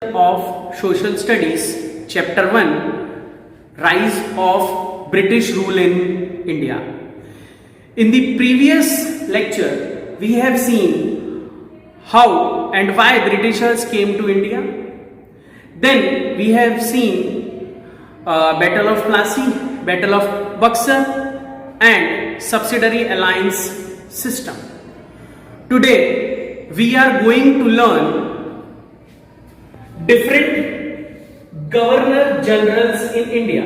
of Social Studies, Chapter 1, Rise of British Rule in India. In the previous lecture, we have seen how and why Britishers came to India. Then we have seen Battle of Plassey, Battle of Buxar and Subsidiary Alliance System. Today, we are going to learn different governor generals in India.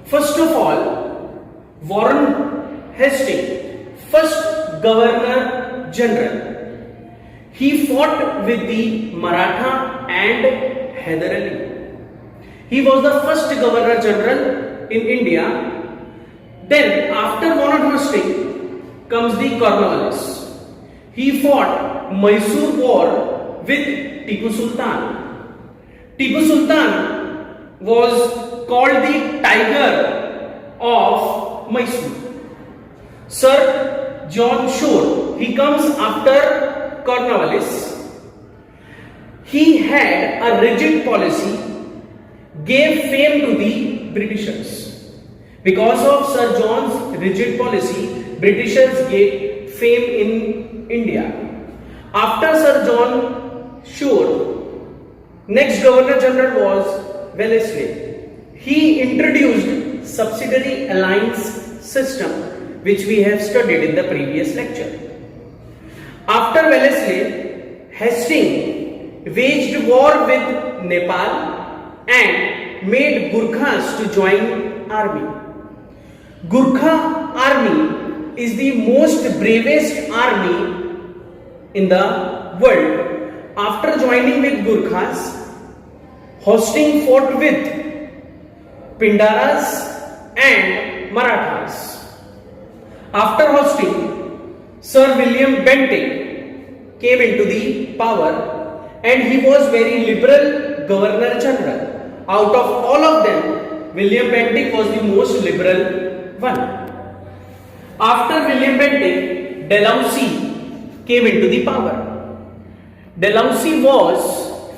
First of all, Warren Hastings, first governor general. He fought with the Maratha and Hyder Ali. He was the first governor general in India. Then after Warren Hastings comes the Cornwallis. He fought Mysore War with Tipu Sultan. Tipu Sultan was called the Tiger of Mysore. Sir John Shore, he comes after Cornwallis. He had a rigid policy, gave fame to the Britishers. Because of Sir John's rigid policy, Britishers gave fame in India. After Sir John Shore, next Governor General was Wellesley. He introduced Subsidiary Alliance System, which we have studied in the previous lecture. After Wellesley, Hastings waged war with Nepal and made Gurkhas to join army. Gurkha army is the most bravest army in the world. After joining with Gurkhas, Hastings fought with Pindaras and Marathas. After Hastings, Sir William Bentinck came into the power and he was very liberal governor general. Out of all of them, William Bentinck was the most liberal one. After William Bentinck, Dalhousie came into the power. Dalhousie was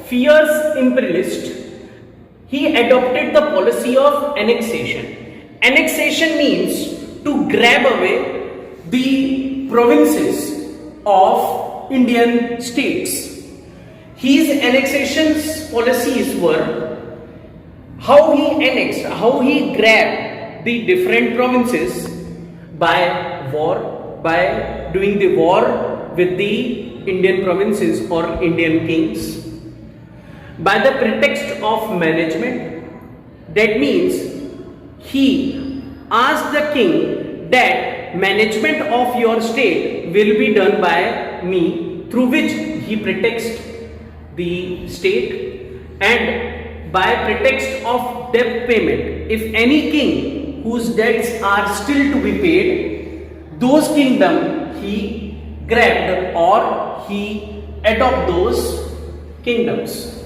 fierce imperialist. He adopted the policy of annexation. Annexation means to grab away the provinces of Indian states. His annexation policies were how he annexed, how he grabbed the different provinces by war, by doing the war with the Indian provinces or Indian kings. By the pretext of management, that means he asked the king that management of your state will be done by me, through which he pretexts the state, and by pretext of debt payment, if any king whose debts are still to be paid, those kingdom he grabbed or he adopt those kingdoms.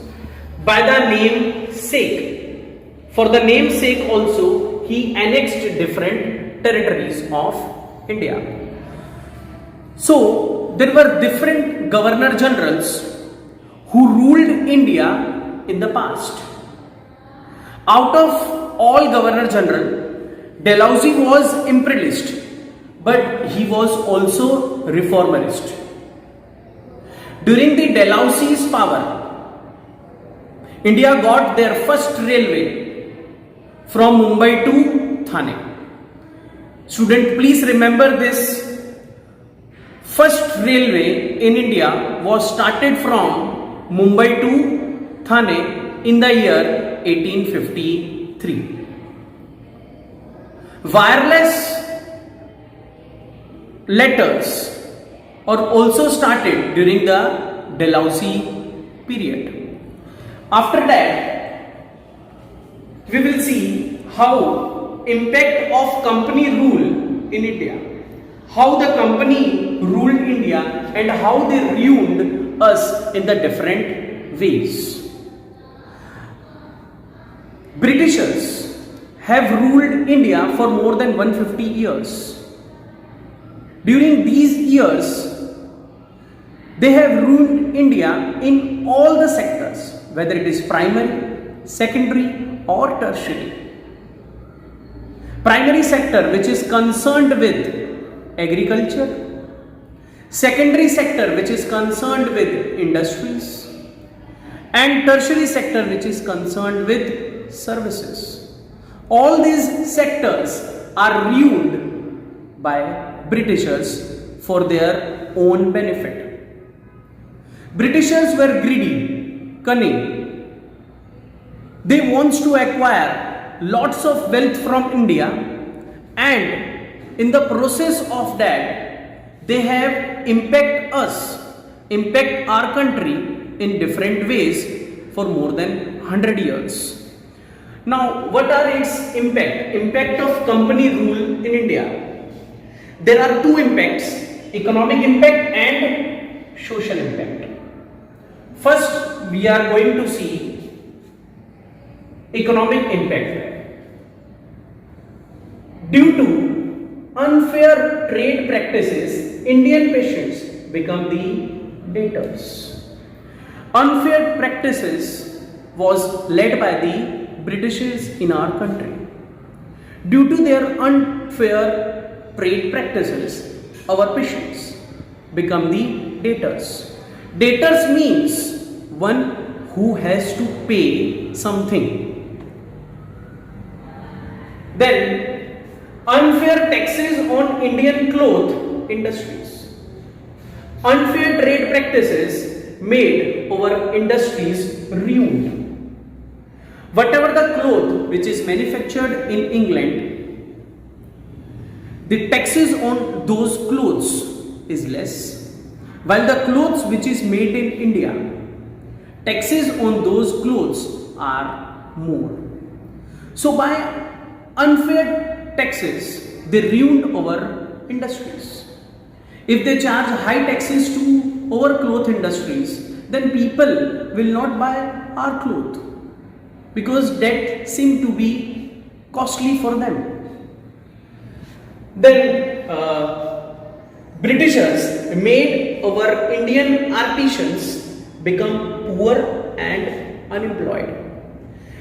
By the namesake, for the namesake also he annexed different territories of India. So there were different governor generals who ruled India in the past. Out of all governor general, Dalhousie was imperialist, but he was also reformist. During the Dalhousie's power, India got their first railway from Mumbai to Thane. Student, please remember this. First railway in India was started from Mumbai to Thane in the year 1853. Wireless letters are also started during the Dalhousie period. After that, we will see how impact of company rule in India, how the company ruled India and how they ruined us in the different ways. Britishers have ruled India for more than 150 years. During these years, they have ruled India in in all the sectors, whether it is primary, secondary or tertiary. Primary sector, which is concerned with agriculture, secondary sector, which is concerned with industries, and tertiary sector, which is concerned with services. All these sectors are ruined by Britishers for their own benefit. Britishers were greedy, cunning. They want to acquire lots of wealth from India, and in the process of that, they have impact our country in different ways for more than 100 years. Now, what are its impact? Impact of company rule in India. There are two impacts, economic impact and social impact. First, we are going to see economic impact. Due to unfair trade practices, Indian patients become the debtors. Unfair practices was led by the Britishers in our country. Due to their unfair trade practices, our patients become the debtors. Debtors means one who has to pay something. Then unfair taxes on Indian cloth industries. Unfair trade practices made our industries ruined. Whatever the cloth which is manufactured in England, the taxes on those clothes is less, while the clothes which is made in India, taxes on those clothes are more. So by unfair taxes, they ruined our industries. If they charge high taxes to our cloth industries, then people will not buy our cloth, because that seemed to be costly for them. Then Britishers made our Indian artisans become poor and unemployed.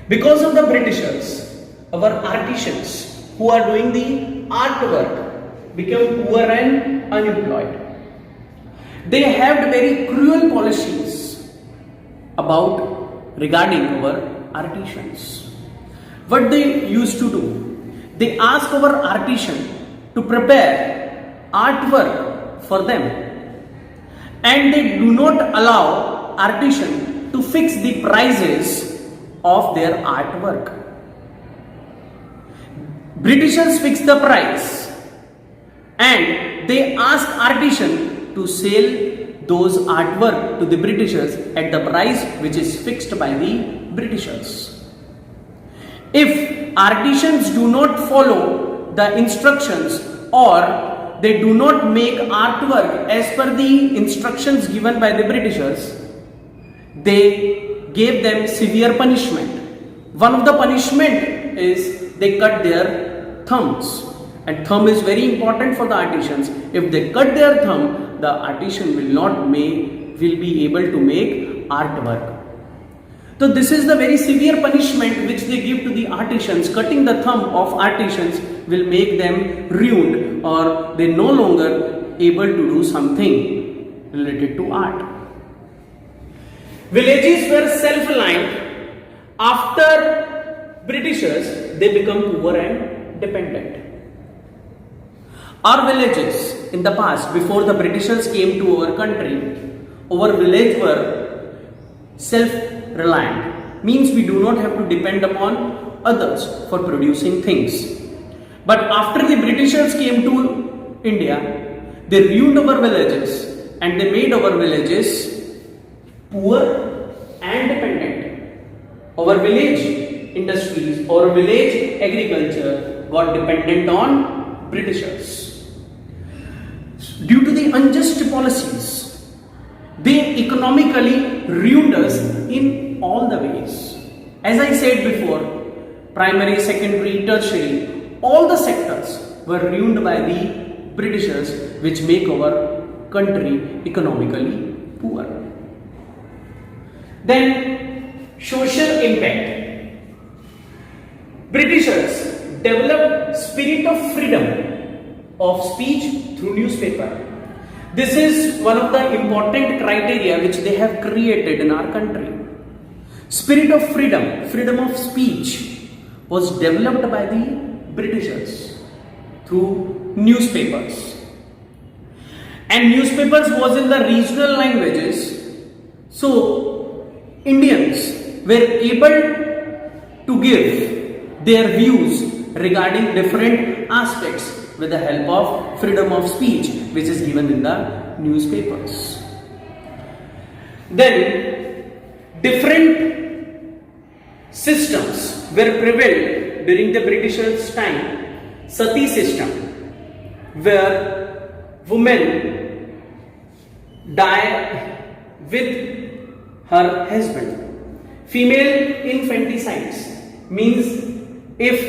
Because of the Britishers, our artisans who are doing the artwork become poor and unemployed. They had very cruel policies regarding our artisans. What they used to do, they asked our artisan to prepare artwork for them, and they do not allow artisan to fix the prices of their artwork. Britishers fix the price, and they ask artisan to sell those artwork to the Britishers at the price which is fixed by the Britishers. If artisans do not follow the instructions, or they do not make artwork as per the instructions given by the Britishers, they gave them severe punishment. One of the punishment is they cut their thumbs, and thumb is very important for the artisans. If they cut their thumb, the artisan will be able to make artwork. So this is the very severe punishment which they give to the artisans. Cutting the thumb of artisans will make them ruined, or they no longer able to do something related to art. Villages were self-reliant. After Britishers, they become poor and dependent. Our villages in the past, before the Britishers came to our country, our village were self-reliant. Means we do not have to depend upon others for producing things. But after the Britishers came to India, they ruined our villages, and they made our villages poor and dependent. Our village industries, our village agriculture got dependent on Britishers. Due to the unjust policies, they economically ruined us in all the ways. As I said before, primary, secondary, tertiary, all the sectors were ruined by the Britishers, which make our country economically poor. Then social impact. Britishers developed spirit of freedom of speech through newspaper. This is one of the important criteria which they have created in our country. Spirit of freedom, freedom of speech was developed by the Britishers through newspapers. And newspapers was in the regional languages, so Indians were able to give their views regarding different aspects with the help of freedom of speech which is given in the newspapers. Then different systems were prevailed during the Britishers' time. Sati system, where women die with her husband. Female infanticides means if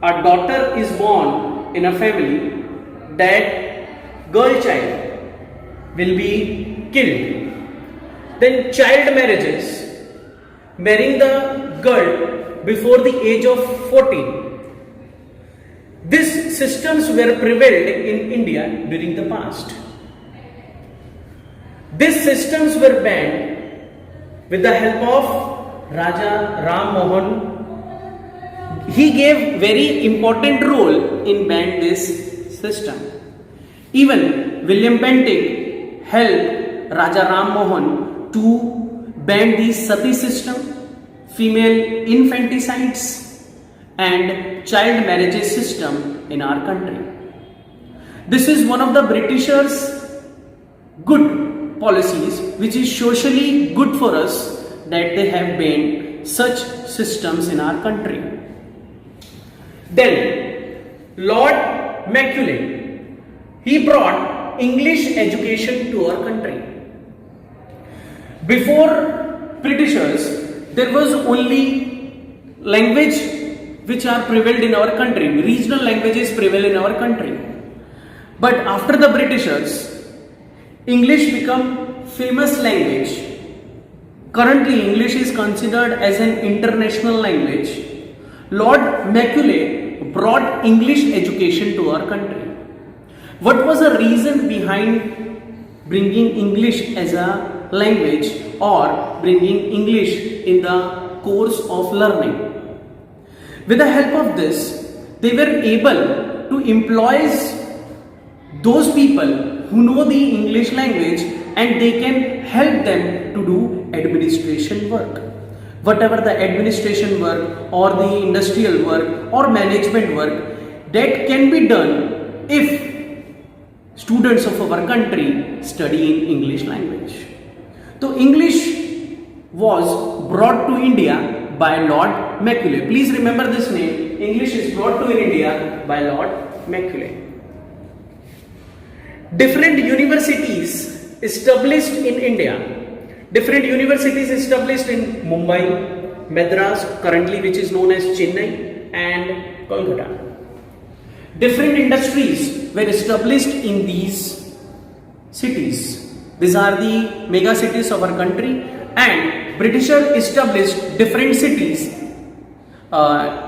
a daughter is born in a family, that girl child will be killed. Then child marriages, marrying the girl before the age of 14. These systems were prevailed in India during the past. These systems were banned with the help of Raja Ram Mohan. He gave very important role in banning this system. Even William Bentinck helped Raja Ram Mohan to ban the sati system, female infanticides and child marriages system in our country. This is one of the Britishers' good policies which is socially good for us that they have banned such systems in our country. Then Lord Macaulay, he brought English education to our country. Before Britishers, there was only language which are prevailed in our country. Regional languages prevail in our country. But after the Britishers, English became famous language. Currently, English is considered as an international language. Lord Macaulay brought English education to our country. What was the reason behind bringing English as a language or bringing English in the course of learning? With the help of this, they were able to employ those people who know the English language and they can help them to do administration work. Whatever the administration work or the industrial work or management work that can be done if students of our country study in English language. So English was brought to India by Lord Macaulay. Please remember this name. English is brought to India by Lord Macaulay. Different universities established in India. Different universities established in Mumbai, Madras, currently which is known as Chennai, and Kolkata. Different industries were established in these cities. These are the mega cities of our country, and Britishers established different cities,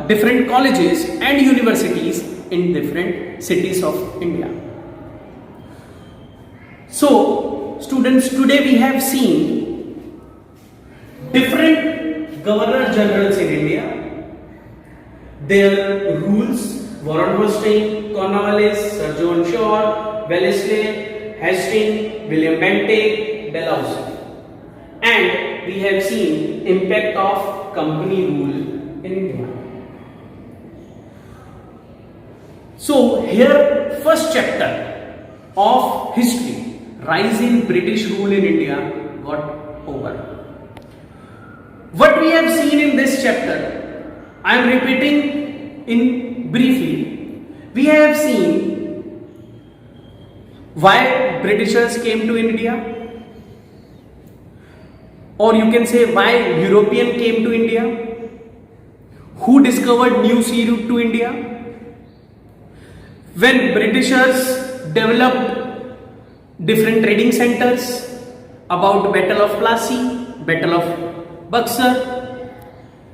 different colleges and universities in different cities of India. So, students, today we have seen different Governor Generals in India, their rules, Warren Hastings, Cornwallis, Sir John Shore, Wellesley, Hastings, William Bentinck, Dalhousie. And we have seen impact of company rule in India. So here first chapter of history, rise in British rule in India, got over. What we have seen in this chapter, I am repeating in briefly. We have seen why Britishers came to India, or you can say why European came to India, who discovered new sea route to India, when Britishers developed different trading centers, about Battle of Plassey, Battle of Buxar,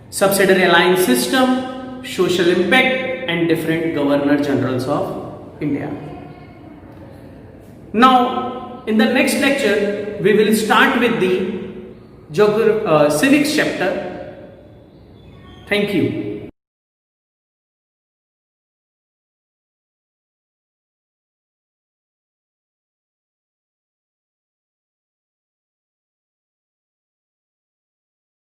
subsidiary alliance system, social impact, and different governor generals of India. Now, in the next lecture, we will start with the civics chapter. Thank you.